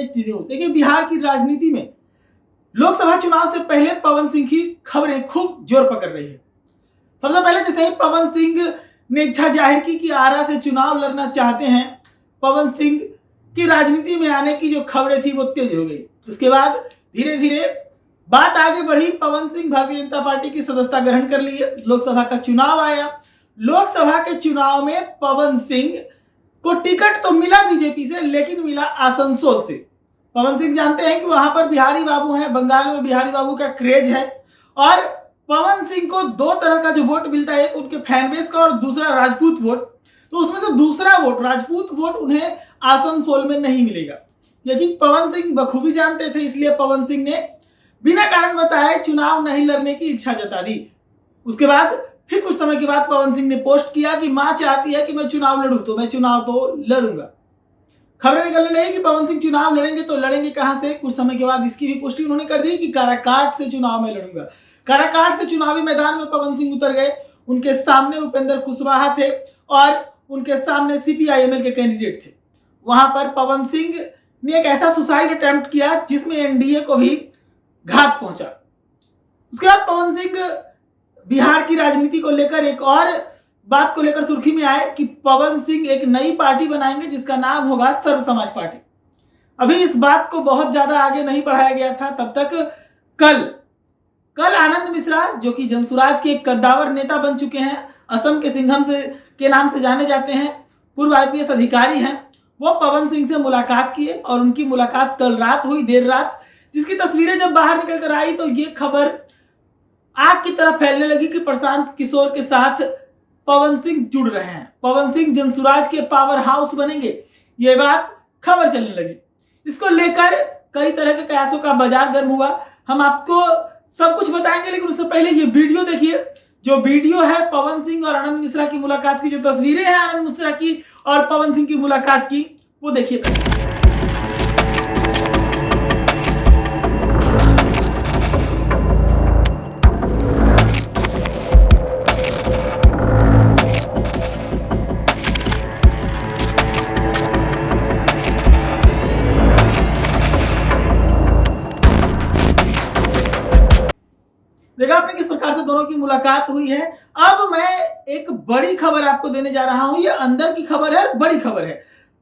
HD news. देखिए, बिहार की राजनीति में लोकसभा चुनाव से पहले पवन सिंह की खबरें खूब जोर पकड़ रही है। सबसे पहले जैसे ही पवन सिंह ने इच्छा जाहिर की कि आरा से चुनाव लड़ना चाहते हैं, पवन सिंह की राजनीति में आने की जो खबरें थी वो तेज हो गई। उसके बाद धीरे धीरे बात आगे बढ़ी। पवन सिंह भारतीय जनता पार्टी की सदस्यता ग्रहण कर ली है। लोकसभा का चुनाव आया। लोकसभा के चुनाव में पवन सिंह को टिकट तो मिला बीजेपी से, लेकिन मिला आसनसोल से। पवन सिंह जानते हैं कि वहां पर बिहारी बाबू हैं, बंगाल में बिहारी बाबू का क्रेज है, और पवन सिंह को दो तरह का जो वोट मिलता है, एक उनके फैन बेस का और दूसरा राजपूत वोट। तो उसमें से दूसरा वोट, राजपूत वोट, उन्हें आसनसोल में नहीं मिलेगा। यह चीज पवन सिंह बखूबी जानते थे, इसलिए पवन सिंह ने बिना कारण बताए चुनाव नहीं लड़ने की इच्छा जता दी। उसके बाद फिर कुछ समय के बाद पवन सिंह ने पोस्ट किया कि मां चाहती है कि मैं चुनाव लड़ूं, तो मैं चुनाव तो लड़ूंगा। खबरें निकलने लगी कि पवन सिंह चुनाव लड़ेंगे, तो लड़ेंगे कहां से। कुछ समय के बाद इसकी भी पुष्टि उन्होंने कर दी कि काराकाट से चुनाव में लड़ूंगा। काराकाट से चुनावी मैदान में पवन सिंह उतर गए। उनके सामने उपेंद्र कुशवाहा थे और उनके सामने सीपीआईएमएल के कैंडिडेट थे। वहां पर पवन सिंह ने एक ऐसा सुसाइड अटेम्प्ट किया जिसमें एनडीए को भी घात पहुंचा। उसके बाद पवन सिंह बिहार की राजनीति को लेकर एक और बात को लेकर सुर्खी में आए कि पवन सिंह एक नई पार्टी बनाएंगे जिसका नाम होगा सर्व समाज पार्टी। अभी इस बात को बहुत ज्यादा आगे नहीं बढ़ाया गया था। तब तक कल आनंद मिश्रा, जो कि जनसुराज के एक कद्दावर नेता बन चुके हैं, असम के सिंघम के नाम से जाने जाते हैं, पूर्व आईपीएस अधिकारी हैं, वो पवन सिंह से मुलाकात किए और उनकी मुलाकात कल रात हुई, देर रात, जिसकी तस्वीरें जब बाहर निकल कर आई तो ये खबर आग की तरह फैलने लगी कि प्रशांत किशोर के साथ पवन सिंह जुड़ रहे हैं, पवन सिंह जनसुराज के पावर हाउस बनेंगे। ये बात खबर चलने लगी। इसको लेकर कई तरह के कयासों का बाजार गर्म हुआ। हम आपको सब कुछ बताएंगे, लेकिन उससे पहले ये वीडियो देखिए। जो वीडियो है पवन सिंह और आनंद मिश्रा की मुलाकात की, जो तस्वीरें हैं आनंद मिश्रा की और पवन सिंह की मुलाकात की, वो देखिए। देखा आपने किस प्रकार से दोनों की मुलाकात हुई है। अब मैं एक बड़ी खबर आपको देने जा रहा हूं। ये अंदर की खबर है, बड़ी खबर है।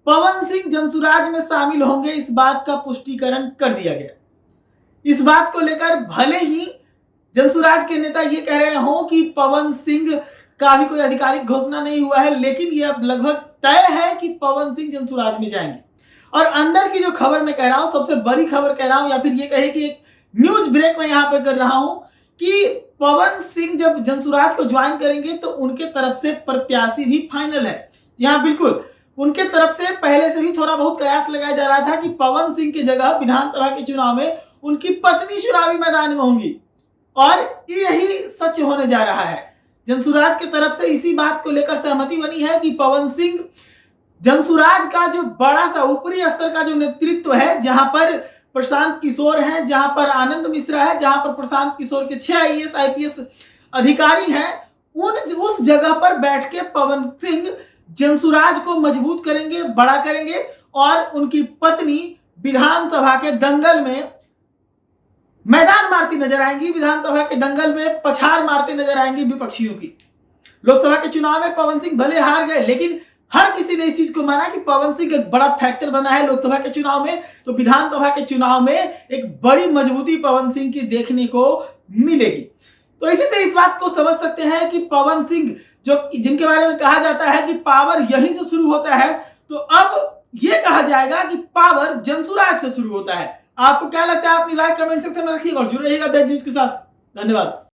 पवन सिंह जनसुराज में शामिल होंगे, इस बात का पुष्टिकरण कर दिया गया। इस बात को लेकर भले ही जनसुराज के नेता ये कह रहे हो कि पवन सिंह का भी कोई आधिकारिक घोषणा नहीं हुआ है, लेकिन यह अब लगभग तय है कि पवन सिंह जनसुराज में जाएंगे। और अंदर की जो खबर मैं कह रहा हूं, सबसे बड़ी खबर कह रहा हूं, या फिर ये कहे कि एक न्यूज ब्रेक मैं यहां पर कर रहा हूं कि पवन सिंह जब जनसुराज को ज्वाइन करेंगे तो उनके तरफ से प्रत्याशी भी फाइनल है। जी हाँ, बिल्कुल। उनके तरफ से पहले से भी थोड़ा बहुत कयास लगाया जा रहा था कि पवन सिंह की जगह विधानसभा के चुनाव में उनकी पत्नी चुनावी मैदान में होंगी, और यही सच होने जा रहा है। जनसुराज की तरफ से इसी बात को लेकर सहमति बनी है कि पवन सिंह जनसुराज का जो बड़ा सा ऊपरी स्तर का जो नेतृत्व है, जहां पर प्रशांत किशोर हैं, जहां पर आनंद मिश्रा है, जहां पर प्रशांत किशोर के 6 आईएएस आईपीएस अधिकारी हैं, उस जगह पर बैठ के पवन सिंह जनसुराज को मजबूत करेंगे, बड़ा करेंगे, और उनकी पत्नी विधानसभा के दंगल में मैदान मारती नजर आएंगी, विधानसभा के दंगल में पछाड़ मारते नजर आएंगी विपक्षियों की। लोकसभा के चुनाव में पवन सिंह भले हार गए, लेकिन हर किसी ने इस चीज को माना कि पवन सिंह एक बड़ा फैक्टर बना है लोकसभा के चुनाव में, तो विधानसभा के चुनाव में एक बड़ी मजबूती पवन सिंह की देखने को मिलेगी। तो इसी से इस बात को समझ सकते हैं कि पवन सिंह, जो जिनके बारे में कहा जाता है कि पावर यहीं से शुरू होता है, तो अब यह कहा जाएगा कि पावर जनसुराज से शुरू होता है। आपको क्या लगता है? अपनी राय कमेंट सेक्शन में रखिएगा और जुड़े रहिएगा देश न्यूज के साथ। धन्यवाद।